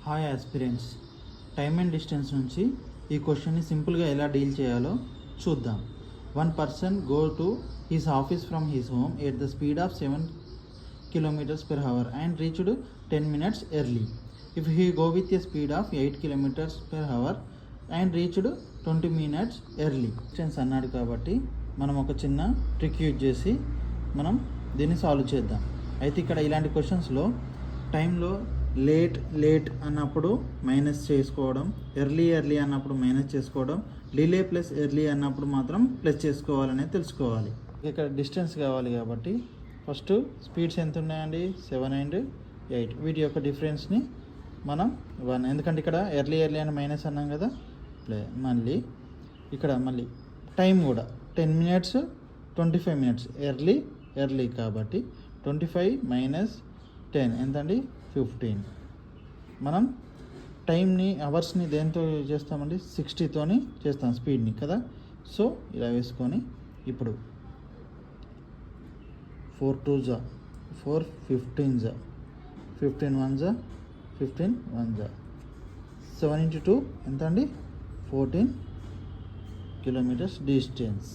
Hi aspirants, time and distance నుంచి ఈ క్వశ్చన్ని సింపుల్గా ఎలా డీల్ చేయాలో చూద్దాం. One person go to his office from his home at the speed of 7 km/h and reached 10 minutes early. If he go with a speed of 8 km/h and reached 20 minutes early. Distance అన్నాడు కాబట్టి మనం ఒక చిన్న trick use చేసి మనం దీన్ని solve చేద్దాం. అయితే ఇక్కడ ఇలాంటి క్వశ్చన్స్లో టైంలో లేట్ అన్నప్పుడు మైనస్ చేసుకోవడం, ఎర్లీ అన్నప్పుడు మైనస్ చేసుకోవడం, డిలే ప్లస్ ఎర్లీ అన్నప్పుడు మాత్రం ప్లస్ చేసుకోవాలనేది తెలుసుకోవాలి. ఇక్కడ డిస్టెన్స్ కావాలి కాబట్టి ఫస్ట్ స్పీడ్స్ ఎంత ఉన్నాయండి, 7 and 8. వీటి యొక్క డిఫరెన్స్ని మనం 1, ఎందుకంటే ఇక్కడ ఎర్లీ అని మైనస్ అన్నాం కదా. మళ్ళీ ఇక్కడ మళ్ళీ టైం కూడా 10 minutes 25 minutes, ఎర్లీ కాబట్టి 25 - 10 ఎంతండి, 15. మనం టైంని అవర్స్ని దేంతో చేస్తామండి, 60తోని చేస్తాం స్పీడ్ని కదా. సో ఇలా వేసుకొని ఇప్పుడు 4 2s 4, 15s 15 1s 15 1s 7 × 2 ఎంత అండి, 14 km డిస్టెన్స్.